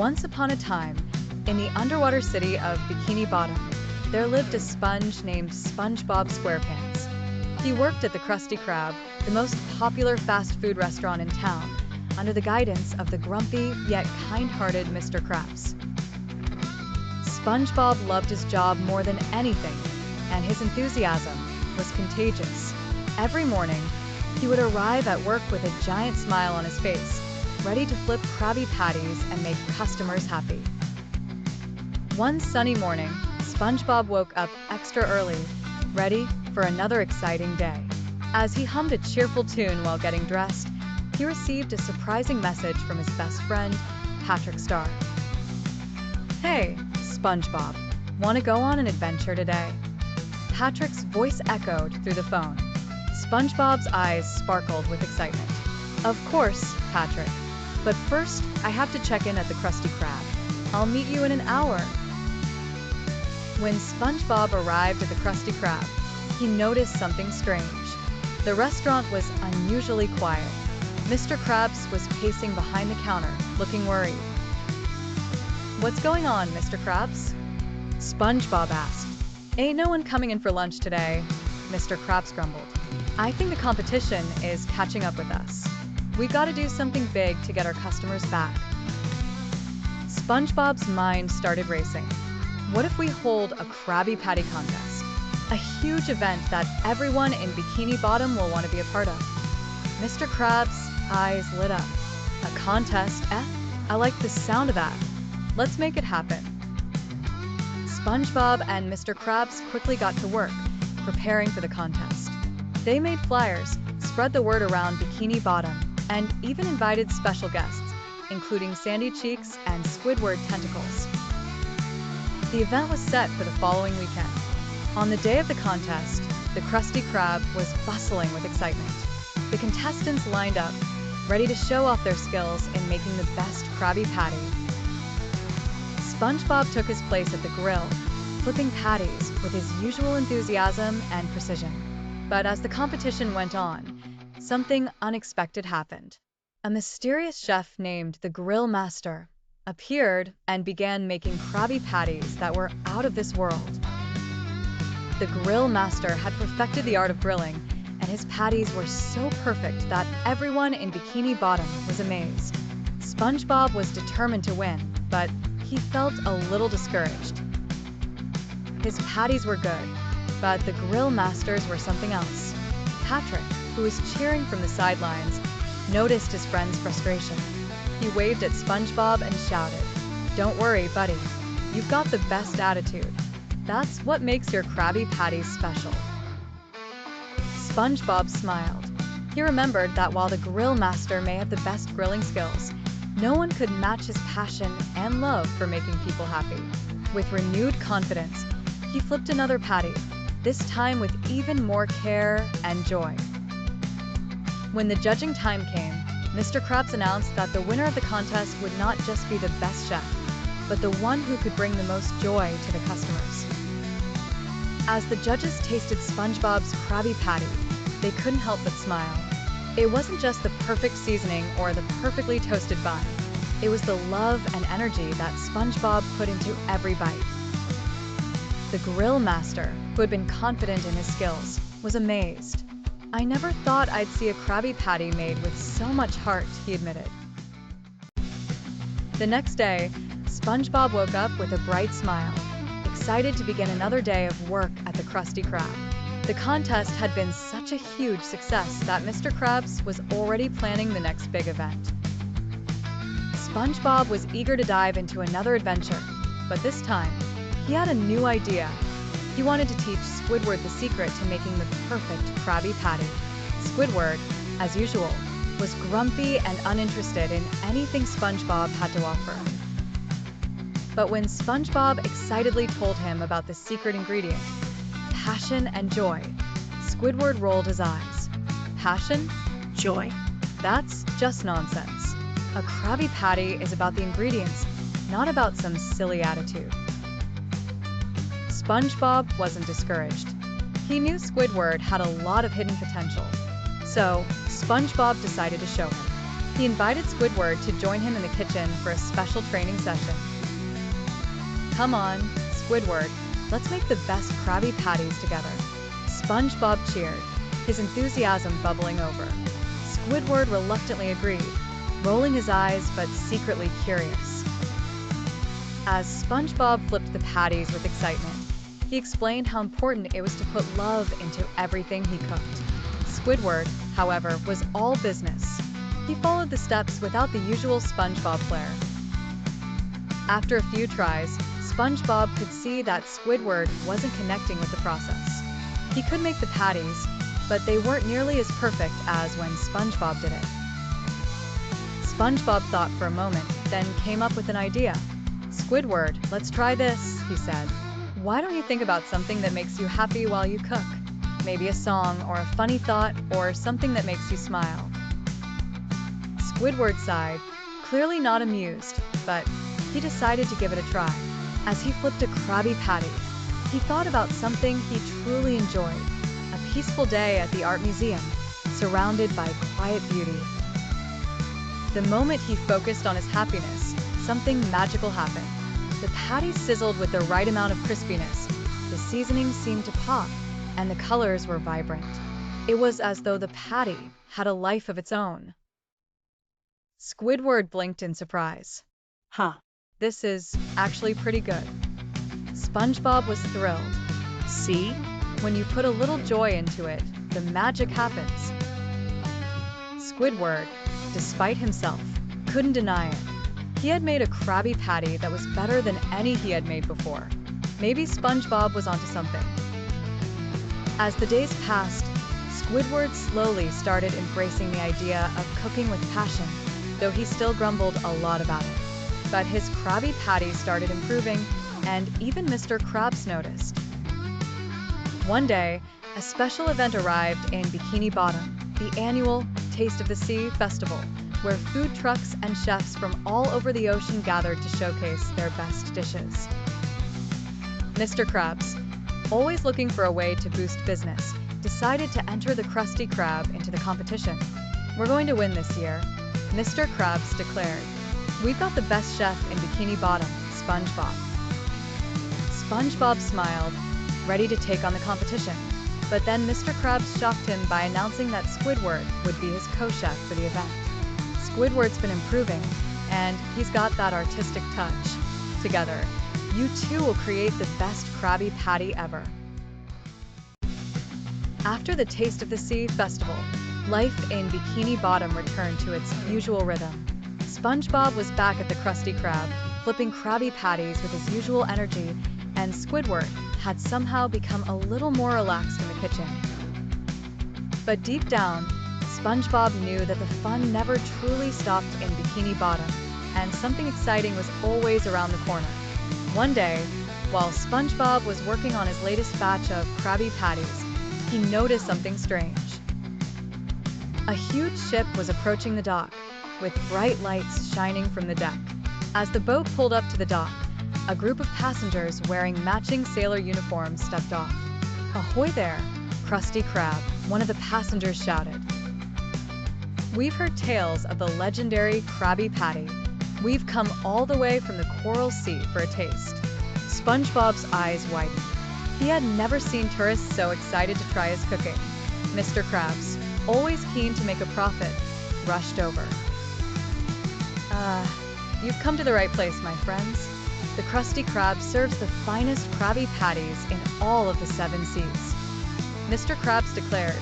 Once upon a time, in the underwater city of Bikini Bottom, there lived a sponge named SpongeBob SquarePants. He worked at the Krusty Krab, the most popular fast food restaurant in town, under the guidance of the grumpy yet kind-hearted Mr. Krabs. SpongeBob loved his job more than anything, and his enthusiasm was contagious. Every morning, he would arrive at work with a giant smile on his face, ready to flip Krabby Patties and make customers happy. One sunny morning, SpongeBob woke up extra early, ready for another exciting day. As he hummed a cheerful tune while getting dressed, he received a surprising message from his best friend, Patrick Star. "Hey, SpongeBob, want to go on an adventure today?" Patrick's voice echoed through the phone. SpongeBob's eyes sparkled with excitement. "Of course, Patrick. But first, I have to check in at the Krusty Krab. I'll meet you in an hour." When SpongeBob arrived at the Krusty Krab, he noticed something strange. The restaurant was unusually quiet. Mr. Krabs was pacing behind the counter, looking worried. "What's going on, Mr. Krabs?" SpongeBob asked. "Ain't no one coming in for lunch today," Mr. Krabs grumbled. "I think the competition is catching up with us. We gotta do something big to get our customers back." SpongeBob's mind started racing. What if we hold a Krabby Patty contest? A huge event that everyone in Bikini Bottom will want to be a part of. Mr. Krabs' eyes lit up. "A contest, eh? I like the sound of that. Let's make it happen." SpongeBob and Mr. Krabs quickly got to work, preparing for the contest. They made flyers, spread the word around Bikini Bottom, and even invited special guests, including Sandy Cheeks and Squidward Tentacles. The event was set for the following weekend. On the day of the contest, the Krusty Krab was bustling with excitement. The contestants lined up, ready to show off their skills in making the best Krabby Patty. SpongeBob took his place at the grill, flipping patties with his usual enthusiasm and precision. But as the competition went on, something unexpected happened. A mysterious chef named the Grill Master appeared and began making Krabby Patties that were out of this world. The Grill Master had perfected the art of grilling, and his patties were so perfect that everyone in Bikini Bottom was amazed. SpongeBob was determined to win, but he felt a little discouraged. His patties were good, but the Grill Masters were something else. Patrick, who was cheering from the sidelines, noticed his friend's frustration. He waved at SpongeBob and shouted, "Don't worry, buddy. You've got the best attitude. That's what makes your Krabby Patties special." SpongeBob smiled. He remembered that while the Grill Master may have the best grilling skills, no one could match his passion and love for making people happy. With renewed confidence, he flipped another patty, this time with even more care and joy. When the judging time came, Mr. Krabs announced that the winner of the contest would not just be the best chef, but the one who could bring the most joy to the customers. As the judges tasted SpongeBob's Krabby Patty, they couldn't help but smile. It wasn't just the perfect seasoning or the perfectly toasted bun. It was the love and energy that SpongeBob put into every bite. The Grill Master, who had been confident in his skills, was amazed. "I never thought I'd see a Krabby Patty made with so much heart," he admitted. The next day, SpongeBob woke up with a bright smile, excited to begin another day of work at the Krusty Krab. The contest had been such a huge success that Mr. Krabs was already planning the next big event. SpongeBob was eager to dive into another adventure, but this time, he had a new idea. He wanted to teach Squidward the secret to making the perfect Krabby Patty. Squidward, as usual, was grumpy and uninterested in anything SpongeBob had to offer. But when SpongeBob excitedly told him about the secret ingredient, passion and joy, Squidward rolled his eyes. Passion? Joy? That's just nonsense. A Krabby Patty is about the ingredients, not about some silly attitude. SpongeBob wasn't discouraged. He knew Squidward had a lot of hidden potential. So, SpongeBob decided to show him. He invited Squidward to join him in the kitchen for a special training session. "Come on, Squidward, let's make the best Krabby Patties together." SpongeBob cheered, his enthusiasm bubbling over. Squidward reluctantly agreed, rolling his eyes but secretly curious. As SpongeBob flipped the patties with excitement, he explained how important it was to put love into everything he cooked. Squidward, however, was all business. He followed the steps without the usual SpongeBob flair. After a few tries, SpongeBob could see that Squidward wasn't connecting with the process. He could make the patties, but they weren't nearly as perfect as when SpongeBob did it. SpongeBob thought for a moment, then came up with an idea. "Squidward, let's try this," he said. "Why don't you think about something that makes you happy while you cook? Maybe a song or a funny thought or something that makes you smile." Squidward sighed, clearly not amused, but he decided to give it a try. As he flipped a Krabby Patty, he thought about something he truly enjoyed, a peaceful day at the art museum, surrounded by quiet beauty. The moment he focused on his happiness, something magical happened. The patty sizzled with the right amount of crispiness, the seasoning seemed to pop, and the colors were vibrant. It was as though the patty had a life of its own. Squidward blinked in surprise. Huh. "This is actually pretty good." SpongeBob was thrilled. See? When you put a little joy into it, the magic happens. Squidward, despite himself, couldn't deny it. He had made a Krabby Patty that was better than any he had made before. Maybe SpongeBob was onto something. As the days passed, Squidward slowly started embracing the idea of cooking with passion, though he still grumbled a lot about it. But his Krabby Patty started improving, and even Mr. Krabs noticed. One day, a special event arrived in Bikini Bottom, the annual Taste of the Sea festival, where food trucks and chefs from all over the ocean gathered to showcase their best dishes. Mr. Krabs, always looking for a way to boost business, decided to enter the Krusty Krab into the competition. "We're going to win this year," Mr. Krabs declared. "We've got the best chef in Bikini Bottom, SpongeBob." SpongeBob smiled, ready to take on the competition. But then Mr. Krabs shocked him by announcing that Squidward would be his co-chef for the event. Squidward's been improving, and he's got that artistic touch. Together, you two will create the best Krabby Patty ever. After the Taste of the Sea festival, life in Bikini Bottom returned to its usual rhythm. SpongeBob was back at the Krusty Krab, flipping Krabby Patties with his usual energy, and Squidward had somehow become a little more relaxed in the kitchen. But deep down, SpongeBob knew that the fun never truly stopped in Bikini Bottom, and something exciting was always around the corner. One day, while SpongeBob was working on his latest batch of Krabby Patties, he noticed something strange. A huge ship was approaching the dock, with bright lights shining from the deck. As the boat pulled up to the dock, a group of passengers wearing matching sailor uniforms stepped off. "Ahoy there, Krusty Krab," one of the passengers shouted. "We've heard tales of the legendary Krabby Patty. We've come all the way from the Coral Sea for a taste." SpongeBob's eyes widened. He had never seen tourists so excited to try his cooking. Mr. Krabs, always keen to make a profit, rushed over. You've come to the right place, my friends. The Krusty Krab serves the finest Krabby Patties in all of the 7 seas," Mr. Krabs declared,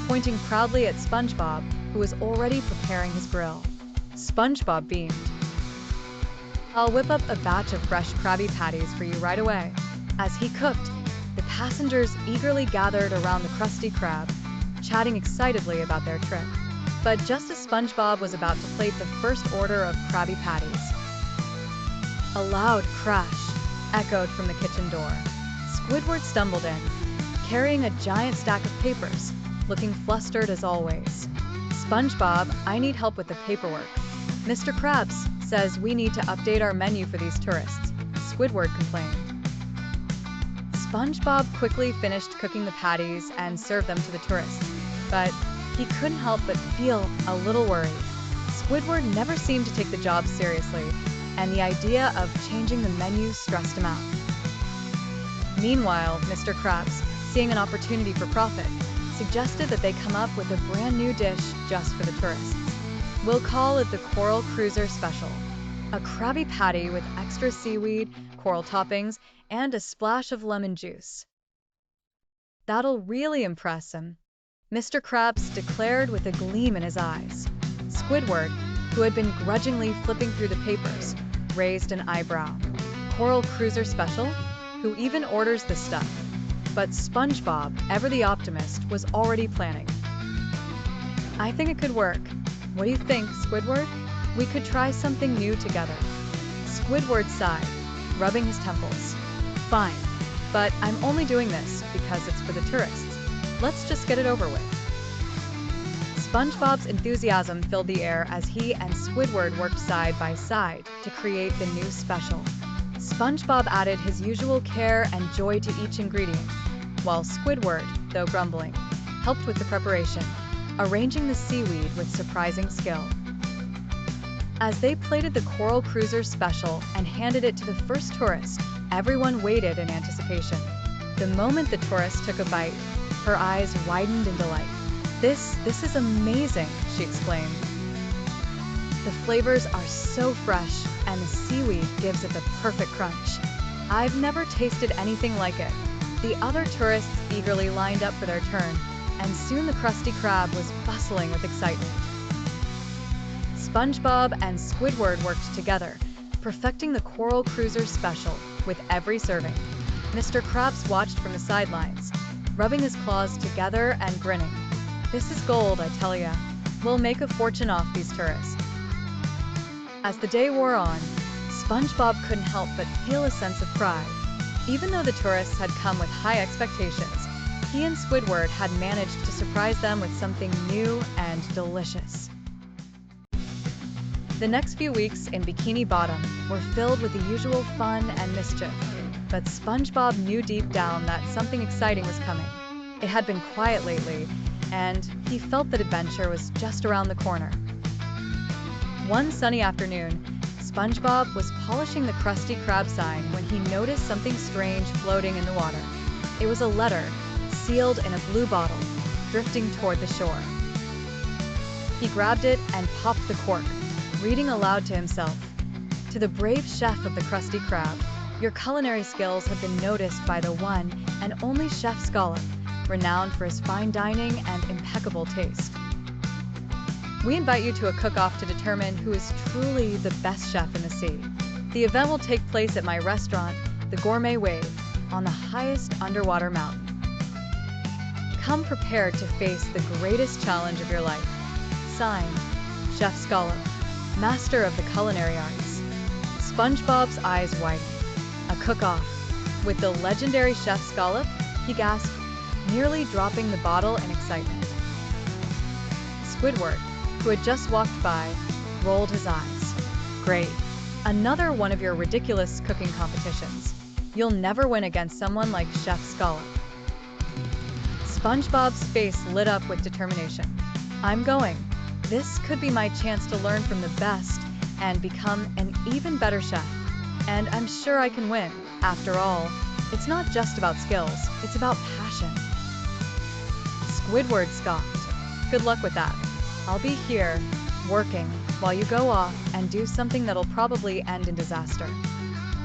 pointing proudly at SpongeBob, who was already preparing his grill. SpongeBob beamed. "I'll whip up a batch of fresh Krabby Patties for you right away." As he cooked, the passengers eagerly gathered around the Krusty Krab, chatting excitedly about their trip. But just as SpongeBob was about to plate the first order of Krabby Patties, a loud crash echoed from the kitchen door. Squidward stumbled in, carrying a giant stack of papers, looking flustered as always. "SpongeBob, I need help with the paperwork. Mr. Krabs says we need to update our menu for these tourists," Squidward complained. SpongeBob quickly finished cooking the patties and served them to the tourists, but he couldn't help but feel a little worried. Squidward never seemed to take the job seriously, and the idea of changing the menu stressed him out. Meanwhile, Mr. Krabs, seeing an opportunity for profit, suggested that they come up with a brand new dish just for the tourists. We'll call it the Coral Cruiser Special, a Krabby Patty with extra seaweed, coral toppings, and a splash of lemon juice. That'll really impress him, Mr. Krabs declared with a gleam in his eyes. Squidward, who had been grudgingly flipping through the papers, raised an eyebrow. Coral Cruiser Special? Who even orders this stuff? But SpongeBob, ever the optimist, was already planning. I think it could work. What do you think, Squidward? We could try something new together. Squidward sighed, rubbing his temples. Fine, but I'm only doing this because it's for the tourists. Let's just get it over with. SpongeBob's enthusiasm filled the air as he and Squidward worked side by side to create the new special. SpongeBob added his usual care and joy to each ingredient, while Squidward, though grumbling, helped with the preparation, arranging the seaweed with surprising skill. As they plated the Coral Cruiser Special and handed it to the first tourist, everyone waited in anticipation. The moment the tourist took a bite, her eyes widened in delight. This is amazing, she exclaimed. The flavors are so fresh, and the seaweed gives it the perfect crunch. I've never tasted anything like it. The other tourists eagerly lined up for their turn, and soon the Krusty Krab was bustling with excitement. SpongeBob and Squidward worked together, perfecting the Coral Cruiser Special with every serving. Mr. Krabs watched from the sidelines, rubbing his claws together and grinning. This is gold, I tell ya. We'll make a fortune off these tourists. As the day wore on, SpongeBob couldn't help but feel a sense of pride. Even though the tourists had come with high expectations, he and Squidward had managed to surprise them with something new and delicious. The next few weeks in Bikini Bottom were filled with the usual fun and mischief, but SpongeBob knew deep down that something exciting was coming. It had been quiet lately, and he felt that adventure was just around the corner. One sunny afternoon, SpongeBob was polishing the Krusty Krab sign when he noticed something strange floating in the water. It was a letter, sealed in a blue bottle, drifting toward the shore. He grabbed it and popped the cork, reading aloud to himself. To the brave chef of the Krusty Krab, your culinary skills have been noticed by the one and only Chef Scallop, renowned for his fine dining and impeccable taste. We invite you to a cook-off to determine who is truly the best chef in the sea. The event will take place at my restaurant, the Gourmet Wave, on the highest underwater mountain. Come prepared to face the greatest challenge of your life. Signed, Chef Scallop, master of the culinary arts. SpongeBob's eyes widened. A cook-off. With the legendary Chef Scallop, he gasped, nearly dropping the bottle in excitement. Squidward, who had just walked by, rolled his eyes. Great. Another one of your ridiculous cooking competitions. You'll never win against someone like Chef Scallop. SpongeBob's face lit up with determination. I'm going. This could be my chance to learn from the best and become an even better chef. And I'm sure I can win. After all, it's not just about skills, it's about passion. Squidward scoffed. Good luck with that. I'll be here, working, while you go off and do something that'll probably end in disaster.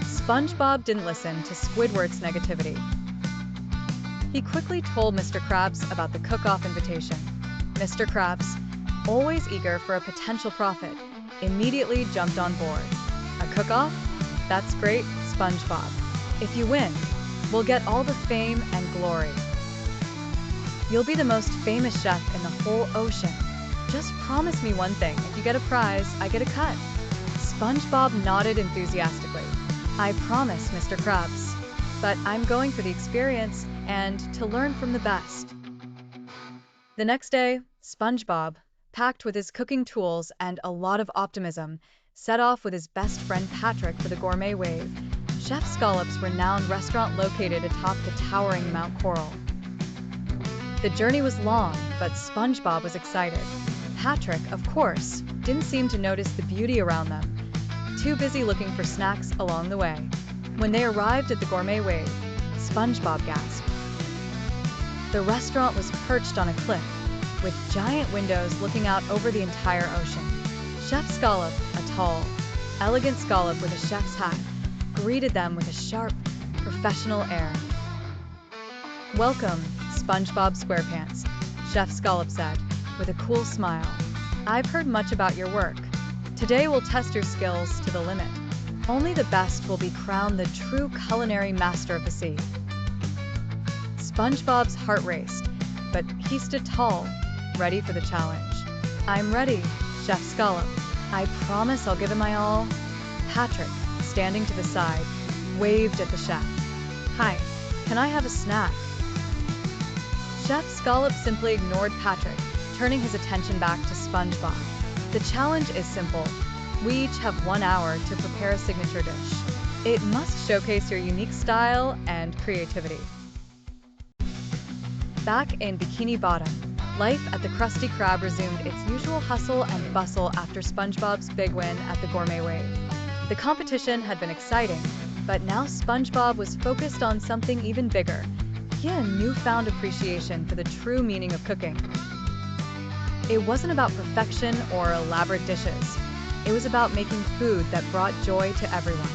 SpongeBob didn't listen to Squidward's negativity. He quickly told Mr. Krabs about the cook-off invitation. Mr. Krabs, always eager for a potential profit, immediately jumped on board. A cook-off? That's great, SpongeBob. If you win, we'll get all the fame and glory. You'll be the most famous chef in the whole ocean. Just promise me one thing. If you get a prize, I get a cut. SpongeBob nodded enthusiastically. I promise, Mr. Krabs. But I'm going for the experience and to learn from the best. The next day, SpongeBob, packed with his cooking tools and a lot of optimism, set off with his best friend Patrick for the Gourmet Wave, Chef Scallop's renowned restaurant located atop the towering Mount Coral. The journey was long, but SpongeBob was excited. Patrick, of course, didn't seem to notice the beauty around them, too busy looking for snacks along the way. When they arrived at the gourmet wave, SpongeBob gasped. The restaurant was perched on a cliff, with giant windows looking out over the entire ocean. Chef Scallop, a tall, elegant scallop with a chef's hat, greeted them with a sharp, professional air. "Welcome, SpongeBob SquarePants," Chef Scallop said, with a cool smile. "I've heard much about your work. Today we'll test your skills to the limit. Only the best will be crowned the true culinary master of the sea." SpongeBob's heart raced, but he stood tall, ready for the challenge. "I'm ready, Chef Scallop. I promise I'll give it my all." Patrick, standing to the side, waved at the chef. "Hi, can I have a snack?" Chef Scallop simply ignored Patrick, turning his attention back to SpongeBob. "The challenge is simple. We each have 1 hour to prepare a signature dish. It must showcase your unique style and creativity." Back in Bikini Bottom, life at the Krusty Krab resumed its usual hustle and bustle after SpongeBob's big win at the gourmet wave. The competition had been exciting, but now SpongeBob was focused on something even bigger. He had a newfound appreciation for the true meaning of cooking. It wasn't about perfection or elaborate dishes. It was about making food that brought joy to everyone.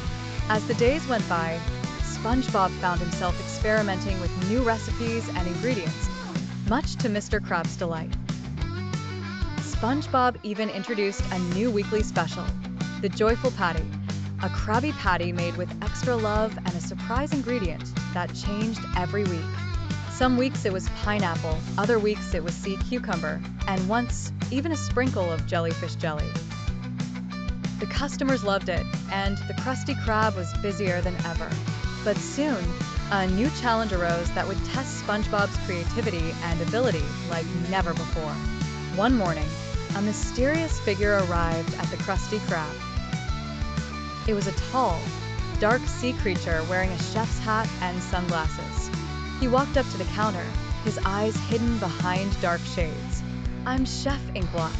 As the days went by, SpongeBob found himself experimenting with new recipes and ingredients, much to Mr. Krabs' delight. SpongeBob even introduced a new weekly special, the Joyful Patty, a Krabby Patty made with extra love and a surprise ingredient that changed every week. Some weeks it was pineapple, other weeks it was sea cucumber, and once, even a sprinkle of jellyfish jelly. The customers loved it, and the Krusty Krab was busier than ever. But soon, a new challenge arose that would test SpongeBob's creativity and ability like never before. One morning, a mysterious figure arrived at the Krusty Krab. It was a tall, dark sea creature wearing a chef's hat and sunglasses. He walked up to the counter, his eyes hidden behind dark shades. "I'm Chef Inkblot,"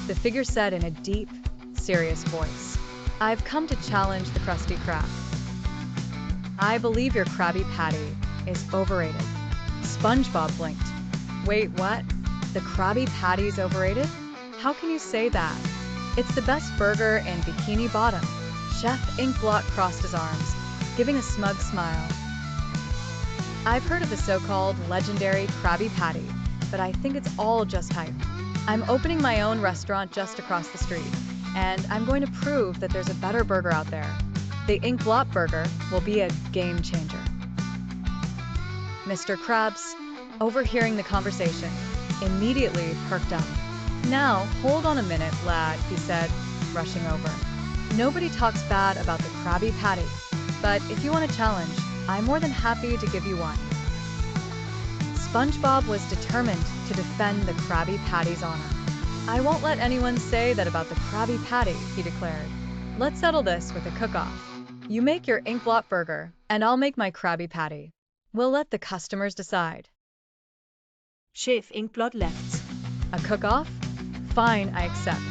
the figure said in a deep, serious voice. "I've come to challenge the Krusty Krab. I believe your Krabby Patty is overrated." SpongeBob blinked. "Wait, what? The Krabby Patty's overrated? How can you say that? It's the best burger in Bikini Bottom." Chef Inkblot crossed his arms, giving a smug smile. "I've heard of the so-called legendary Krabby Patty, but I think it's all just hype. I'm opening my own restaurant just across the street, and I'm going to prove that there's a better burger out there. The Inkblot burger will be a game changer." Mr. Krabs, overhearing the conversation, immediately perked up. "Now, hold on a minute, lad," he said, rushing over. "Nobody talks bad about the Krabby Patty, but if you want a challenge, I'm more than happy to give you one." SpongeBob was determined to defend the Krabby Patty's honor. "I won't let anyone say that about the Krabby Patty," he declared. "Let's settle this with a cook-off. You make your Inkblot burger, and I'll make my Krabby Patty. We'll let the customers decide." Chef Inkblot left. "A cook-off? Fine, I accept.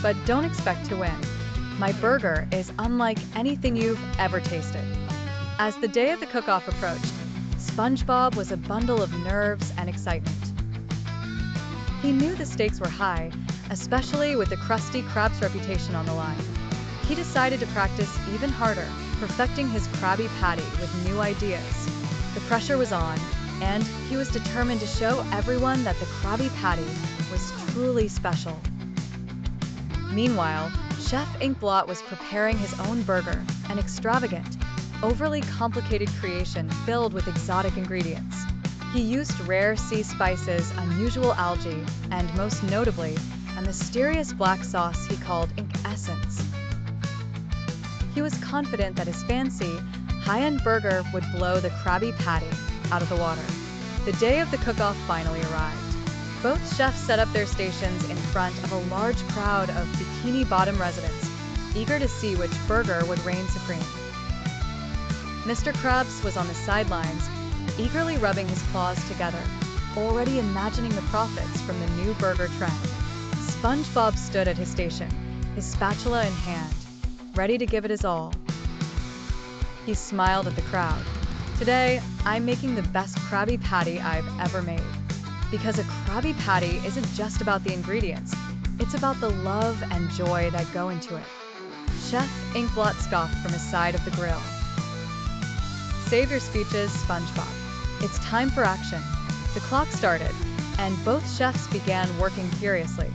But don't expect to win. My burger is unlike anything you've ever tasted." As the day of the cook-off approached, SpongeBob was a bundle of nerves and excitement. He knew the stakes were high, especially with the Krusty Krab's reputation on the line. He decided to practice even harder, perfecting his Krabby Patty with new ideas. The pressure was on, and he was determined to show everyone that the Krabby Patty was truly special. Meanwhile, Chef Inkblot was preparing his own burger, an extravagant, overly complicated creation filled with exotic ingredients. He used rare sea spices, unusual algae, and most notably, a mysterious black sauce he called Ink Essence. He was confident that his fancy, high-end burger would blow the Krabby Patty out of the water. The day of the cook-off finally arrived. Both chefs set up their stations in front of a large crowd of Bikini Bottom residents, eager to see which burger would reign supreme. Mr. Krabs was on the sidelines, eagerly rubbing his claws together, already imagining the profits from the new burger trend. SpongeBob stood at his station, his spatula in hand, ready to give it his all. He smiled at the crowd. Today, I'm making the best Krabby Patty I've ever made. Because a Krabby Patty isn't just about the ingredients, it's about the love and joy that go into it. Chef Inkblot scoffed from his side of the grill. Save your speeches, SpongeBob. It's time for action. The clock started, and both chefs began working furiously.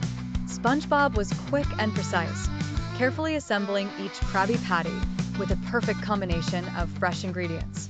SpongeBob was quick and precise, carefully assembling each Krabby Patty with a perfect combination of fresh ingredients.